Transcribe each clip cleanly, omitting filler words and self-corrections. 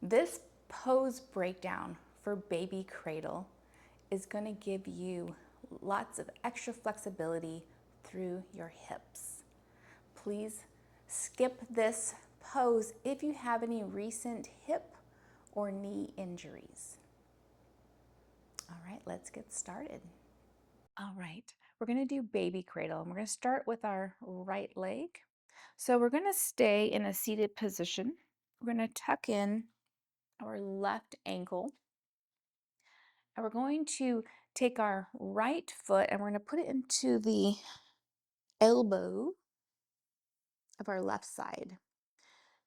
This pose breakdown for baby cradle is going to give you lots of extra flexibility through your hips. Please skip this pose if you have any recent hip or knee injuries. All right, let's get started. All right, we're going to do baby cradle, and we're going to start with our right leg. So we're going to stay in a seated position. We're going to tuck in our left ankle, and we're going to take our right foot and we're going to put it into the elbow of our left side.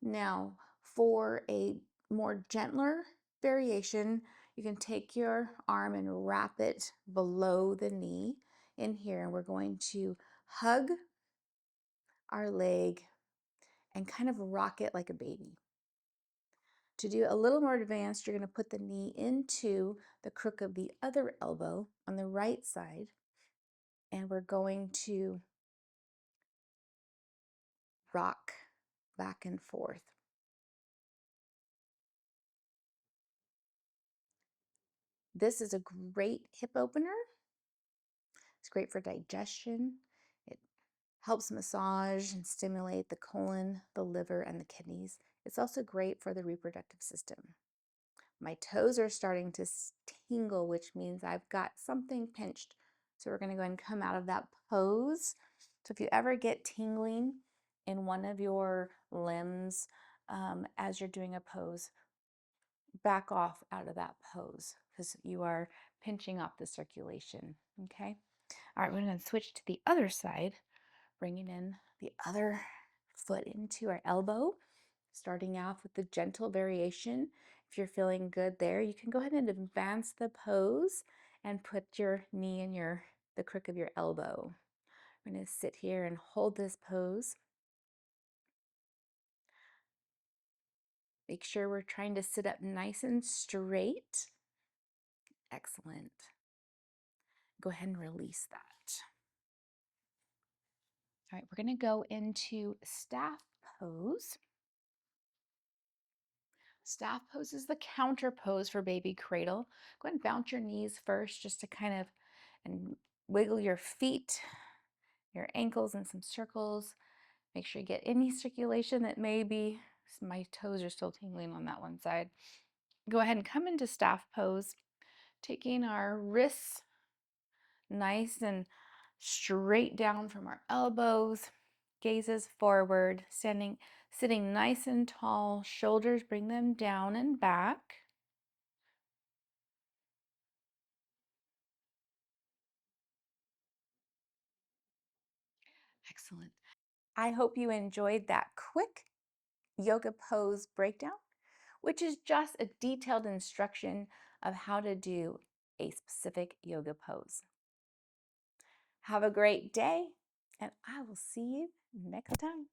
Now, for a more gentler variation, you can take your arm and wrap it below the knee in here, and we're going to hug our leg and kind of rock it like a baby. To do a little more advanced, you're going to put the knee into the crook of the other elbow on the right side, and we're going to rock back and forth. This is a great hip opener. It's great for digestion. It helps massage and stimulate the colon, the liver, and the kidneys. It's also great for the reproductive system. My toes are starting to tingle, which means I've got something pinched. So we're going to go ahead and come out of that pose. So if you ever get tingling in one of your limbs as you're doing a pose, back off out of that pose because you are pinching off the circulation. Okay. All right, we're going to switch to the other side, bringing in the other foot into our elbow, starting off with the gentle variation. If you're feeling good there, you can go ahead and advance the pose and put your knee in the crook of your elbow. I'm going to sit here and hold this pose. Make sure we're trying to sit up nice and straight. Excellent. Go ahead and release that. All right, we're going to go into staff pose. Staff pose is the counter pose for baby cradle. Go ahead and bounce your knees first just to kind of and wiggle your feet, your ankles in some circles. Make sure you get any circulation that may be, my toes are still tingling on that one side. Go ahead and come into staff pose, taking our wrists nice and straight down from our elbows, gazes forward, sitting nice and tall, shoulders bring them down and back. Excellent. I hope you enjoyed that quick yoga pose breakdown, which is just a detailed instruction of how to do a specific yoga pose. Have a great day, and I will see you next time.